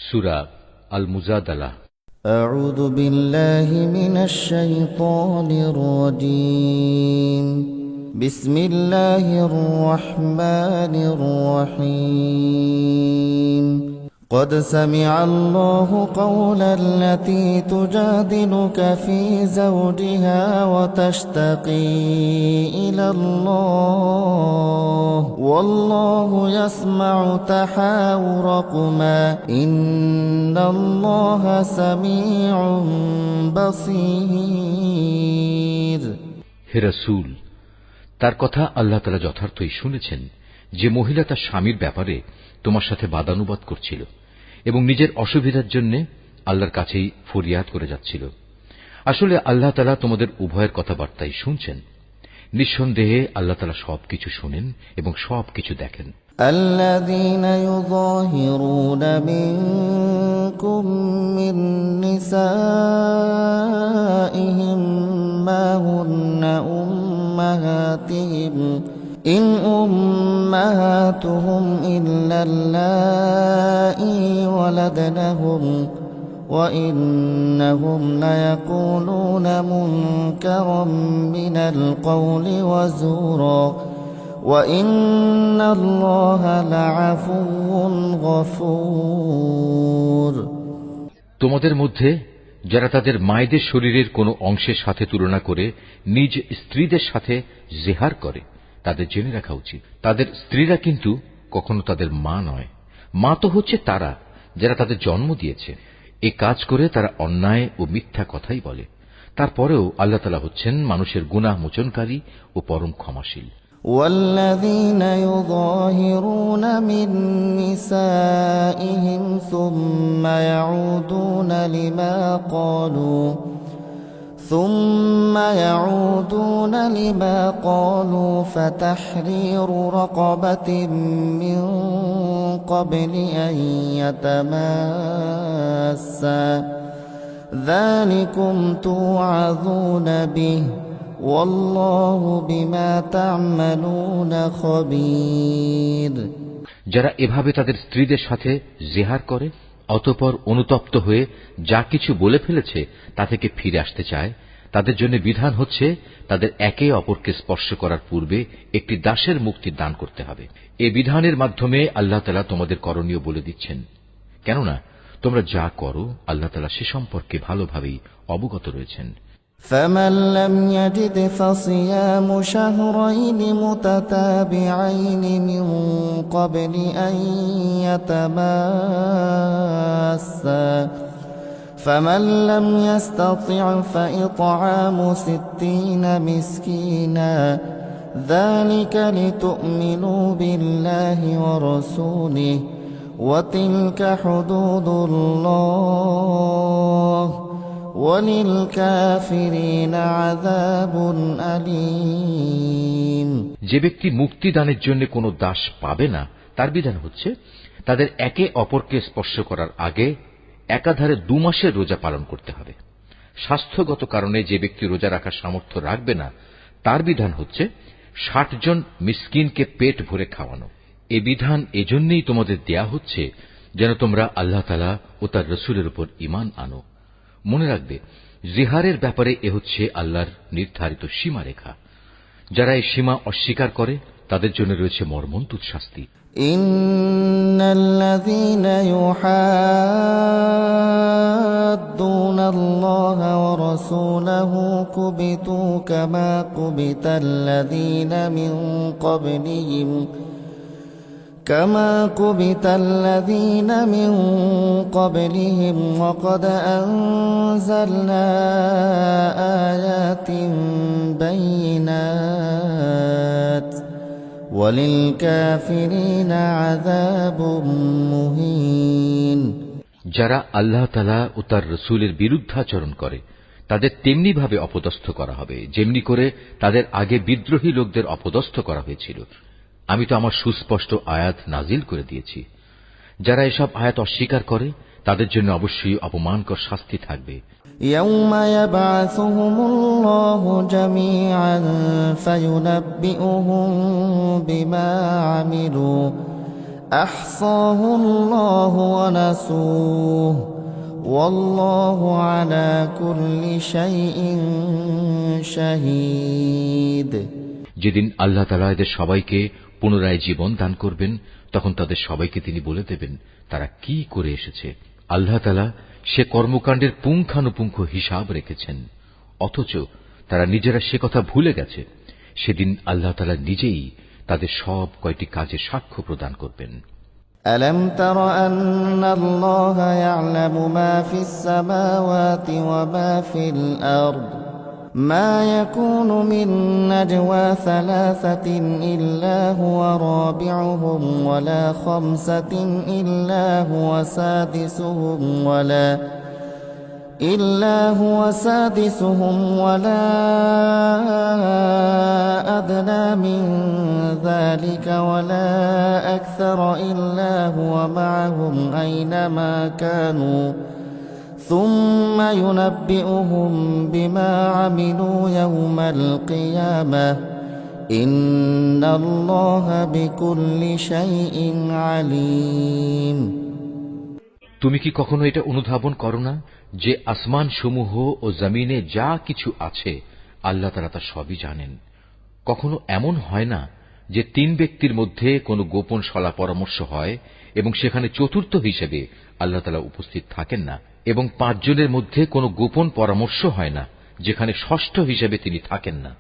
সূরা আল মুজাদালা। أعوذ بالله من الشيطان الرجيم. بسم الله الرحمن الرحيم. قد سمع الله قول التي تجادلك في زوجها وتشتكي إلى الله والله يسمع تحاوركما إن الله سميع بصير. হে রাসূল, তার কথা আল্লাহ তাআলা যথার্থই শুনেছেন যে মহিলা তার স্বামীর ব্যাপারে তোমার সাথে বাদানুবাদ করছিল এবং নিজের অসুবিধার জন্য আল্লাহর কাছেই ফরিয়াদ করে যাচ্ছিল। আসলে আল্লাহ তাআলা তোমাদের উভয়ের কথাবার্তাই শুনছেন। নিঃসন্দেহে আল্লাহ তাআলা সবকিছু শুনেন এবং সবকিছু দেখেন। الذين يظاهرون منكم من نسائهم ما هن أمهاتهم إن أمهاتهم إلا اللائي ولدنهم وإنهم ليقولون منكرا من القول وزورا وإن الله لعفو غفور. তোমাদের মধ্যে যারা তাদের মায়েদের শরীরের কোনো অংশের সাথে তুলনা করে নিজ স্ত্রীদের সাথে জেহার করে, তাদের জেনে রাখা উচিত তাদের স্ত্রীরা কিন্তু কখনো তাদের মা নয়। মা তো হচ্ছে তারা যারা তাদের জন্ম দিয়েছে। এ কাজ করে তারা অন্যায় ও মিথ্যা কথাই বলে। তারপরেও আল্লাহ তাআলা হচ্ছেন মানুষের গুনাহ মোচনকারী ও পরম ক্ষমাশীল। والذين يظاهرون من نسائهم ثم يعودون لما قالوا فتحرير رقبة من قبل أن يتماسا ذلكم توعظون به والله بما تعملون خبير. যারা এভাবে তাদের স্ত্রীদের সাথে জেহার করে অতঃপর অনুতপ্ত হয়ে যা কিছু বলে ফেলেছে তা থেকে ফিরে আসতে চায়, তাদের জন্য বিধান হচ্ছে তাদের একে অপরকে স্পর্শ করার পূর্বে একটি দাসের মুক্তি দান করতে হবে। এ বিধানের মাধ্যমে আল্লাহ তাআলা তোমাদের করণীয় বলে দিচ্ছেন, কেননা তোমরা যা করো আল্লাহ তাআলা সে সম্পর্কে ভালোভাবেই অবগত রয়েছেন। فمن لم يجد فصيام شهرين متتابعين من قبل أن يتماسا فمن لم يستطع فإطعام 60 مسكينا ذلك لتؤمنوا بالله ورسوله وتلك حدود الله وللكافرين عذاب أليم. যে ব্যক্তি মুক্তি দানের জন্য কোনো দাস পাবে না, তার বিধান হচ্ছে তাদের একে অপরকে স্পর্শ করার আগে একাধারে 2 মাসের রোজা পালন করতে হবে। স্বাস্থ্যগত কারণে যে ব্যক্তি রোজা রাখার সামর্থ্য রাখবে না, তার বিধান হচ্ছে 60 জন মিসকিনকে পেট ভরে খাওয়ানো। এ বিধান এজন্যই তোমাদের দেয়া হচ্ছে যেন তোমরা আল্লাহ তাআলা ও তার রাসূলের উপর ঈমান আনো। মনে রাখবে, জিহারের ব্যাপারে এ হচ্ছে আল্লাহর নির্ধারিত সীমারেখা। যারা এই সীমা অস্বীকার করে তাদের জন্য রয়েছে মর্মন্তুদ শাস্তি। ইন্নাল্লাযীনা ইউহাদ্দুনাল্লাহা ওয়া রাসূলাহু কুবিতু কামা কুবিতাল্লাযীনা মিন ক্বাবলিহিম كما كبت الذين من قبلهم وقد أنزلنا آيات بينات وللكافرين عذاب مهين. যারা আল্লাহ তাআলা ও তার রাসূলের বিরুদ্ধাচরণ করে তাদের তেমনি ভাবে অপদস্থ করা হবে যেমনি করে তাদের আগে বিদ্রোহী লোকদের অপদস্থ করা হয়েছিল। আমি তো আমার সুস্পষ্ট আয়াত নাজিল করে দিয়েছি। যারা এসব আয়াত অস্বীকার করে তাদের জন্য অবশ্যই অপমানকর শাস্তি থাকবে। ইয়াউমা ইয়াবআসুহুমুল্লাহু জামিআন ফায়ুনাব্বিউহুম বিমা আমিলু أحصاه الله ونسوه والله على كل شيء شهيد। যেদিন আল্লাহ তাআলা এদের সবাইকে পুনরায় জীবন দান করবেন, তখন তাদের সবাইকে তিনি বলে দেবেন তারা কি করে এসেছে। আল্লাহ তাআলা সে কর্মকাণ্ডের পুঙ্খানুপুঙ্খ হিসাব রেখেছেন, অথচ তারা নিজেরা সে কথা ভুলে গেছে। সেদিন আল্লাহ তাআলা নিজেই তাদের সব কয়টি কাজের সাক্ষ্য প্রদান করবেন। ألم تر أن الله يعلم ما في السماوات وما في الأرض ما يكون من نجوى ثلاثة إلا هو رابعهم ولا خمسة إلا هو سادسهم ولا أدنى من ذلك ولا أكثر إلا هو معهم أينما كانوا ثم ينبئهم بما عملوا يوم القيامة إن الله بكل شيء عليم। তুমি কি কখনো এটা অনুধাবন করো না যে আসমান সমূহ ও জমিনে যা কিছু আছে আল্লাহ তাআলা তা সবই জানেন। কখনো এমন হয় না যে তিন ব্যক্তির মধ্যে কোনো গোপন সলা পরামর্শ হয় এবং সেখানে চতুর্থ হিসেবে আল্লাহ তাআলা উপস্থিত থাকেন না, এবং পাঁচজনের মধ্যে কোনো গোপন পরামর্শ হয় না যেখানে ষষ্ঠ হিসেবে তিনি থাকেন না।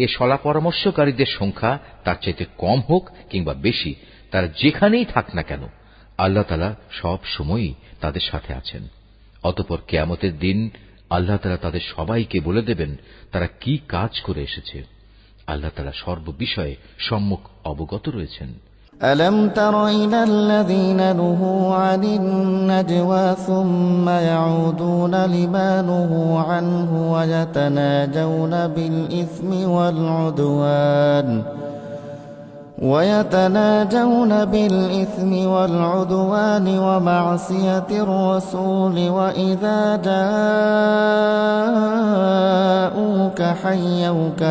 এ সলা পরামর্শকারীদের সংখ্যা তার চাইতে কম হোক কিংবা বেশি, তারা যেখানেই থাক না কেন আল্লাহ তাআলা সব সময়ই তাদের সাথে আছেন। অতঃপর কিয়ামতের দিন আল্লাহ তাআলা তাদের সবাইকে বলে দেবেন তারা কি কাজ করে এসেছে। আল্লাহ তাআলা সর্ববিষয়ে সম্যক অবগত রয়েছেন। ألم تر إلى الذين نهوا عن النجوى ثم يعودون لما نهوا عنه ويتناجون بالإثم والعدوان ومعصية الرسول وإذا جاءوك حيوك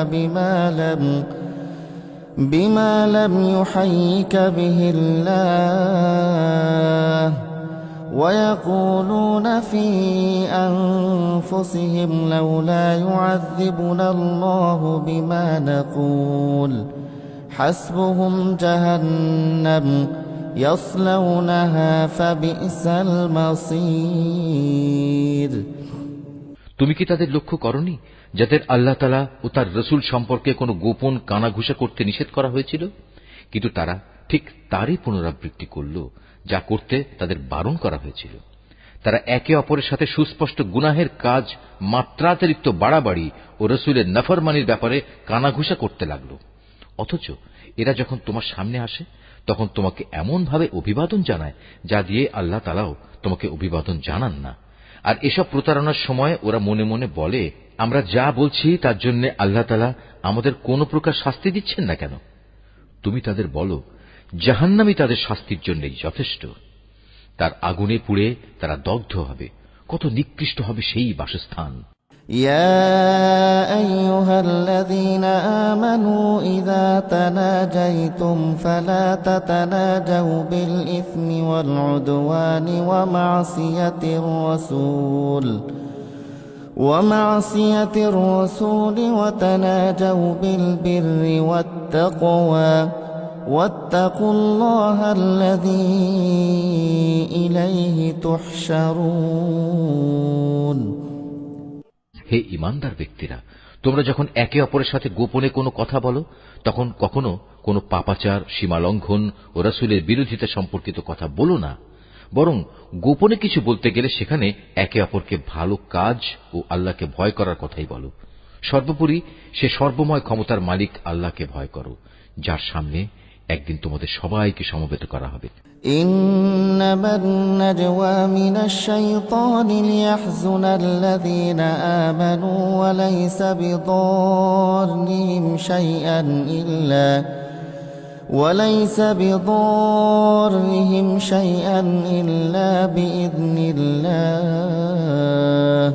بما لم يحيك به الله ويقولون في أنفسهم لولا يعذبنا الله بما نقول حسبهم جهنم يصلونها فبئس المصير। তুমি কি তাদের লক্ষ্য করনি যাদের আল্লাহ তাআলা ও তার রাসূল সম্পর্কে কোনো গোপন কানাঘুষা করতে নিষেধ করা হয়েছিল, কিন্তু তারা ঠিক তারই পুনরাবৃত্তি করল যা করতে তাদের বারণ করা হয়েছিল। তারা একে অপরের সাথে সুস্পষ্ট গুনাহের কাজ মাত্রাতিরিক্ত বাড়াবাড়ি ও রাসূলের নাফরমানির ব্যাপারে কানাঘুষা করতে লাগল। অথচ এরা যখন তোমার সামনে আসে তখন তোমাকে এমন ভাবে অভিবাদন জানায় যা দিয়ে আল্লাহ তাআলাও তোমাকে অভিবাদন জানান না। আর এসব প্রতারণার সময় ওরা মনে মনে বলে, আমরা যা বলছি তার জন্য আল্লাহ তাআলা আমাদের কোন প্রকার শাস্তি দিচ্ছেন না কেন? তুমি তাদের বলো, জাহান্নামই তাদের শাস্তির জন্যই যথেষ্ট। তার আগুনে পুড়ে তারা দগ্ধ হবে। কত নিকৃষ্ট হবে সেই বাসস্থান। يا أيها الذين آمنوا إذا تناجيتم فلا تتناجوا بالإثم والعدوان ومعصية الرسول وتناجوا بالبر والتقوى واتقوا الله الذي إليه تحشرون। হে ঈমানদার ব্যক্তিরা, তোমরা যখন একে অপরের সাথে গোপনে কোনো কথা বলো তখন কখনো কোনো পাপাচার, সীমালঙ্ঘন ও রাসূলের বিরোধিতা সম্পর্কিত কথা বলো না, বরং গোপনে কিছু বলতে গেলে সেখানে একে অপরকে ভালো কাজ ও আল্লাহকে ভয় করার কথাই বলো। সর্বোপরি সে সর্বময় ক্ষমতার মালিক আল্লাহকে ভয় করো, যার সামনে একদিন তোমাদের সবাইকে সমবেত করা হবে। إنما النجوى من الشيطان ليحزن الذين آمنوا وليس بضارهم شيئا إلا بإذن الله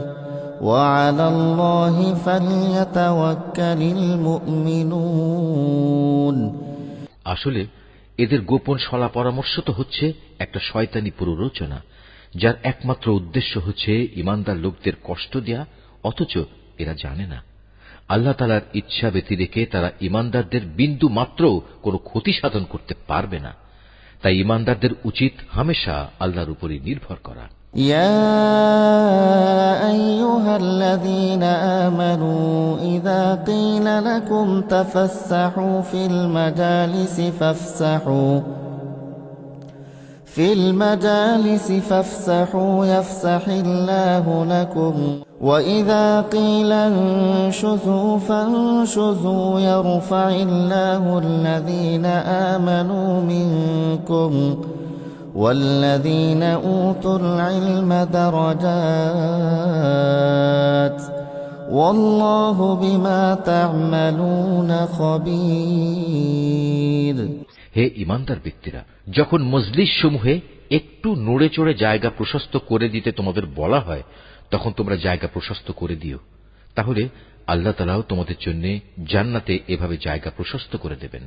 وعلى الله فليتوكل المؤمنون। আসলে এদের গোপন সলা পরামর্শ তো হচ্ছে একটা শয়তানি প্ররোচনা, যার একমাত্র উদ্দেশ্য হচ্ছে ঈমানদার লোকদের কষ্ট দেয়া, অথচ এরা জানে না আল্লাহ তাআলার ইচ্ছা ব্যতিরেকে তারা ঈমানদারদের বিন্দু মাত্র কোনো ক্ষতি সাধন করতে পারবে না। তাই ঈমানদারদের উচিত হামেশা আল্লাহর উপরই নির্ভর করা। يا أيها الذين آمنوا إذا قيل لكم تفسحوا في المجالس فافسحوا يفسح الله لكم وإذا قيل انشزوا فانشزوا يرفع الله الذين آمنوا منكم والذين أوتوا العلم درجات والله بما تعملون خبير। হে ঈমানদার ব্যক্তিরা, যখন মজলিস সমূহে একটু নড়ে চড়ে জায়গা প্রশস্ত করে দিতে তোমাদের বলা হয়, তখন তোমরা জায়গা প্রশস্ত করে দিও। তাহলে আল্লাহ তাআলাও তোমাদের জন্য জান্নাতে এভাবে জায়গা প্রশস্ত করে দেবেন।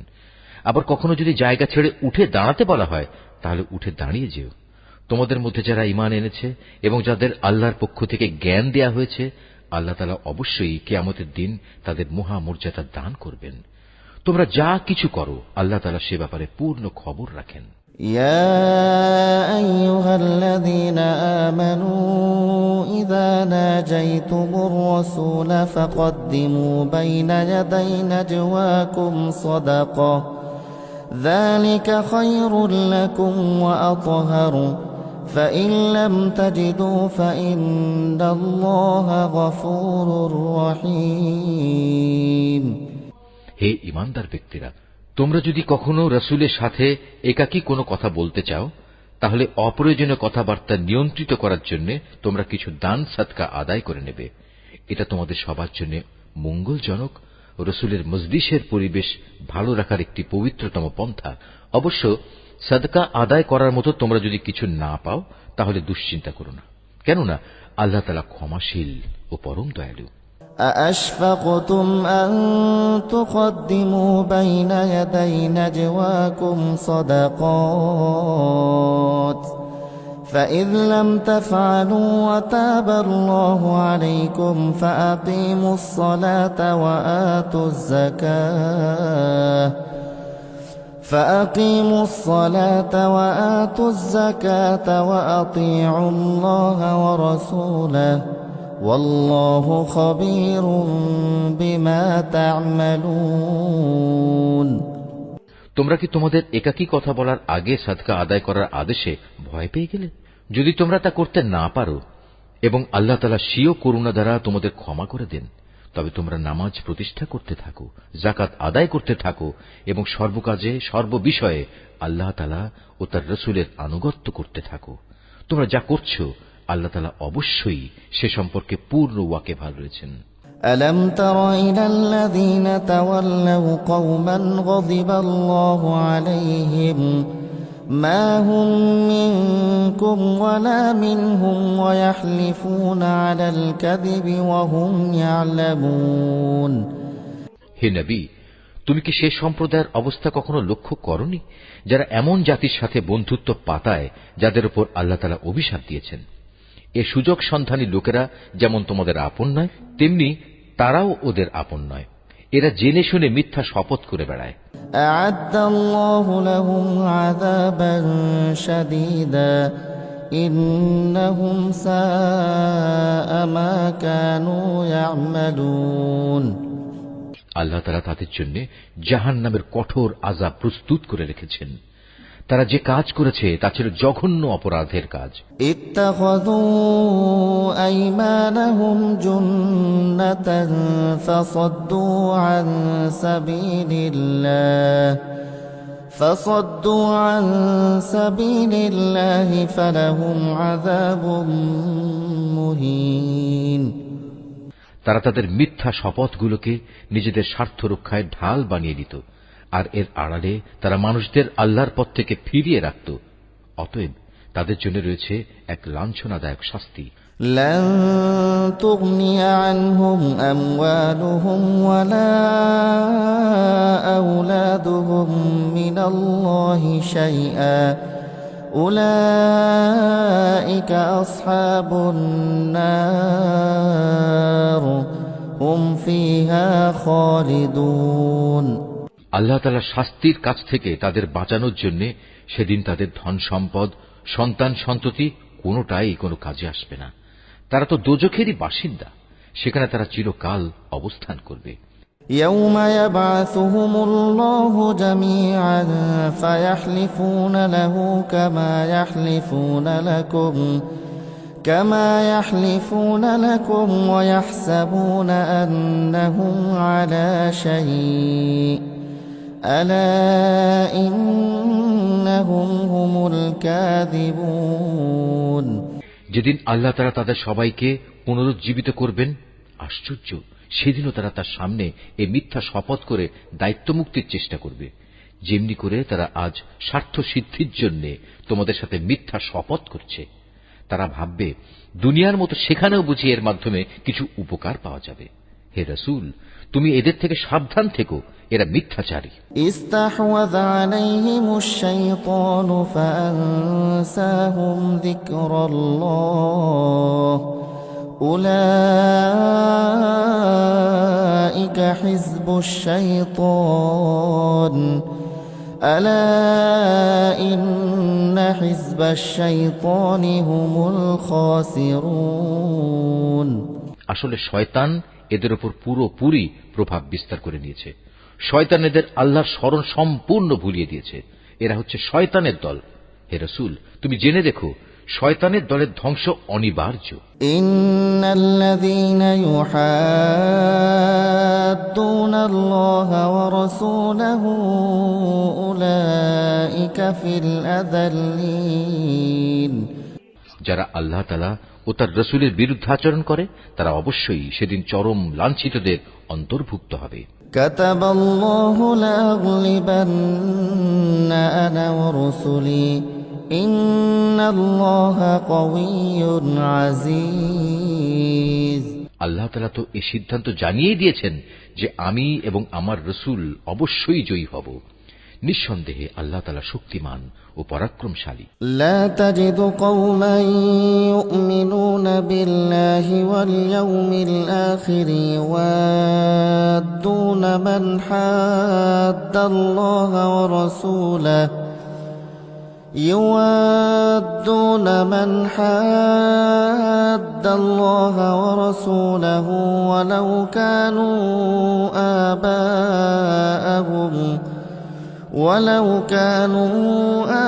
আবার কখনো যদি জায়গা ছেড়ে উঠে দাঁড়াতে বলা হয়, তাহলে উঠে দাঁড়িয়ে যেও। তোমাদের মধ্যে যারা ঈমান এনেছে এবং যাদের আল্লাহর পক্ষ থেকে জ্ঞান দেয়া হয়েছে, আল্লাহ তাআলা অবশ্যই কিয়ামতের দিন তাদের মহামর্যাদা দান করবেন। তোমরা যা কিছু করো আল্লাহ তাআলা সে ব্যাপারে পূর্ণ খবর রাখেন। يا أيها الذين آمنوا إذا ناجيتم الرسول فقدموا بين يدي نجواكم صدقة ذلك خير لكم وأطهر فإن لم تجدوا فإن الله غفور رحيم। হে ঈমানদার ব্যক্তিরা, তোমরা যদি কখনো রাসূলের সাথে একাকী কোনো কথা বলতে চাও, তাহলে অপ্রয়োজনীয় কথাবার্তা নিয়ন্ত্রিত করার জন্য তোমরা কিছু দান সাদকা আদায় করে নেবে। এটা তোমাদের সবার জন্য মঙ্গলজনক। রাসূলের মজলিসের পরিবেশ ভালো রাখার একটি পবিত্রতম পন্থা। অবশ্য সাদকা আদায় করার মতো তোমরা যদি কিছু না পাও, তাহলে দুশ্চিন্তা করো না, কেননা আল্লাহ তাআলা ক্ষমাশীল ও পরম দয়ালু। أأشفقتم أن تقدموا بين يدي نجواكم صدقات فإذ لم تفعلوا وتاب الله عليكم فأقيموا الصلاة وآتوا الزكاة وأطيعوا الله ورسوله والله خبير بما تعملون। তোমরা কি তোমাদের একাকী কথা বলার আগে সাদকা আদায় করার আদেশে ভয় পেয়ে গেলে? যদি তোমরা তা করতে না পারো এবং আল্লাহ তাআলা স্বীয় করুণা দ্বারা তোমাদের ক্ষমা করে দেন, তবে তোমরা নামাজ প্রতিষ্ঠা করতে থাকো, যাকাত আদায় করতে থাকো এবং সর্বকাজে সর্ববিষয়ে আল্লাহ তাআলা ও তার রাসূলের আনুগত্য করতে থাকো। তোমরা যা করছো আল্লাহ তাআলা অবশ্যই সে সম্পর্কে পূর্ণ ওয়াকিবহাল রয়েছেন। ألم تر إلى الذين تولوا قوما غضب الله عليهم ما هم منكم ولا منهم ويحلفون على الكذب وهم يعلمون। হে নবী, তুমি কি সেই সম্প্রদায়ের অবস্থা কখনো লক্ষ্য করনি যারা এমন জাতির সাথে বন্ধুত্ব পাতায় যাদের উপর আল্লাহ তাআলা অভিশাপ দিয়েছেন? এ সুযোগ সন্ধানী লোকেরা যেমন তোমাদের আপন নয়, তেমনি তারাও ওদের আপন নয়। এরা জেনে শুনে মিথ্যা শপথ করে বেড়ায়। أعد الله لهم عذابا شديدا إنهم ساء ما كانوا يعملون। আল্লাহ তাআলা তাদের জন্য জাহান্নামের কঠোর আযাব প্রস্তুত করে রেখেছেন। তারা যে কাজ করেছে তা ছিল জঘন্য অপরাধের কাজ। ইত্তাখাযু আইমানাহুম জুন্নাতান ফাসাদ্দু আন সাবিলিল্লাহি ফালাহুম আযাবুম মুহিন। তারা তাদের মিথ্যা শপথগুলোকে নিজেদের স্বার্থ রক্ষায় ঢাল বানিয়ে দিত, আর এর আড়ালে তারা মানুষদের আল্লাহর পথ থেকে ফিরিয়ে রাখত। অতএব তাদের জন্য রয়েছে এক লাঞ্ছনাদায়ক শাস্তি। لن تغني عنهم أموالهم ولا أولادهم من الله شيئا أولئك أصحاب النار هم فيها خالدون আল্লাহ তাআলা শাস্তির কাছ থেকে তাদের বাঁচানোর জন্য সেদিন তাদের ধন সম্পদ সন্তান সন্ততি কোনোটাই কোনো কাজে আসবে না। তারা তো দোজখেরই বাসিন্দা, সেখানে তারা চিরকাল অবস্থান করবে। يوم يبعثهم الله جميعا فيحلفون له كما يحلفون لكم ويحسبون أنهم على شيء ألا إنهم هم الكاذبون যেদিন আল্লাহ তাআলা তাদের সবাইকে পুনরুজ্জীবিত করবেন, আশ্চর্য, সেদিনও তারা তার সামনে এই মিথ্যা শপথ করে দায়িত্ব মুক্তির চেষ্টা করবে, যেমনি করে তারা আজ স্বার্থ সিদ্ধির জন্য তোমাদের সাথে মিথ্যা শপথ করছে। তারা ভাববে দুনিয়ার মতো সেখানেও বুঝি এর মাধ্যমে কিছু উপকার পাওয়া যাবে। হে রাসূল, তুমি এদের থেকে সাবধান থেকো, এরা মিথ্যাচারী। استحوذ عليهم الشيطان فأنساهم ذكر الله أولئك حزب الشيطان ألا إن حزب الشيطان هم الخاسرون আসলে শয়তান এদের উপর পুরোপুরি প্রভাব বিস্তার করে নিয়েছে। শয়তান এদের আল্লাহর স্মরণ সম্পূর্ণ ভুলিয়ে দিয়েছে। এরা হচ্ছে শয়তানের দল। হে রাসূল, তুমি জেনে দেখো, শয়তানের দলের ধ্বংস অনিবার্য। ইন্নাল্লাযীনা ইউহাদ্দুনাল্লাহা ওয়া রাসূলাহু উলাইকা ফিল আযাল্লিন, যারা আল্লাহ তাআলা ও তার রাসূলের বিরুদ্ধাচরণ করে তারা অবশ্যই সেদিন চরম লাঞ্ছিতদের অন্তর্ভুক্ত হবে। কাতাবাল্লাহু লাগলিবান্না আনা ওয়া রাসূলি ইন্নাল্লাহা কাওয়িয়্যুন আজিজ। আল্লাহ তাআলা তো এই সিদ্ধান্ত জানিয়ে দিয়েছেন যে আমি এবং আমার রাসূল অবশ্যই জয়ী হব। নিঃসন্দেহে আল্লাহ তাআলা শক্তিমান ও পরাক্রমশালী। লা তাজিদু কওমান ইউমিনুনা বিল্লাহি ওয়াল ইয়াউমিল আখির ইউয়াদ্দুনা মান হাদ্দাল্লাহা ওয়া রাসূলাহু يوادون من حاد الله ورسوله ولو كانوا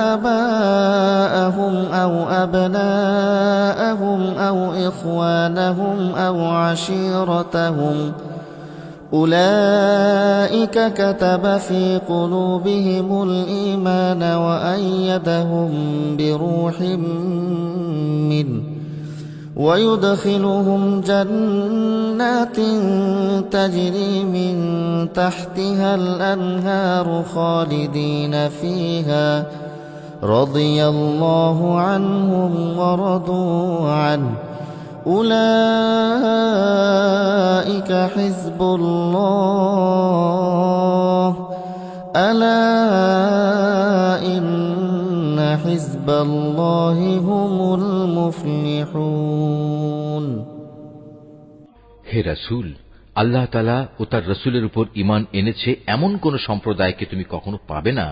آباءهم أو أبناءهم أو إخوانهم أو عشيرتهم أولئك كتب في قلوبهم الإيمان وأيدهم بروح منه ويدخلهم جنات تجري من تحتها الأنهار خالدين فيها رضي الله عنهم ورضوا عنه أولئك حزب الله ألا إن حزب الله هم المفلحون। হে রাসূল, আল্লাহ তাআলা ও তার রাসূলের উপর ঈমান এনেছে এমন কোন সম্প্রদায়কে তুমি কখনো পাবে না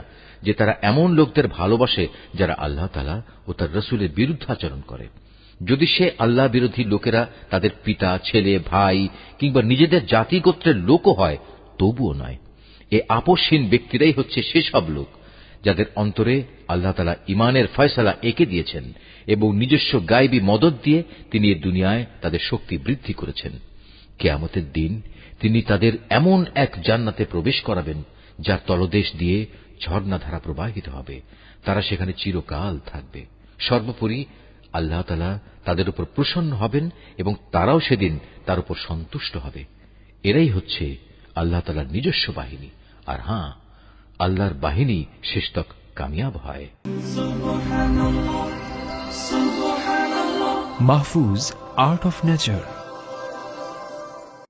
যে তারা এমন লোকদের ভালোবাসে যারা আল্লাহ তাআলা ও তার রাসূলের বিরুদ্ধাচরণ করে। যদি সে আল্লাহ বিরোধী লোকেরা তাদের পিতা, ছেলে, ভাই কিংবা নিজেদের জাতি গোত্রের লোকও হয়, তবুও নয়। এ আপোষহীন ব্যক্তিরাই হচ্ছে সেসব লোক যাদের অন্তরে আল্লাহ তাআলা ঈমানের ফয়সালা এঁকে দিয়েছেন এবং নিজস্ব গায়বী মদদ দিয়ে তিনি এ দুনিয়ায় তাদের শক্তি বৃদ্ধি করেছেন। কিয়ামতের দিন তিনি তাদের এমন এক জান্নাতে প্রবেশ করাবেন যার তলদেশ দিয়ে ঝর্ণাধারা প্রবাহিত হবে। তারা সেখানে চিরকাল থাকবে। সর্বোপরি আল্লাহ তাআলা তাদের উপর প্রসন্ন হবেন এবং তারাও সেদিন তার উপর সন্তুষ্ট হবে। এরাই হচ্ছে আল্লাহ তাআলার নিজস্ব বাহিনী। আর হ্যাঁ, আল্লাহর বাহিনী শেষতক কামিয়াব হয়। সুবহানাল্লাহ, সুবহানাল্লাহ। Mahfuz art of nature.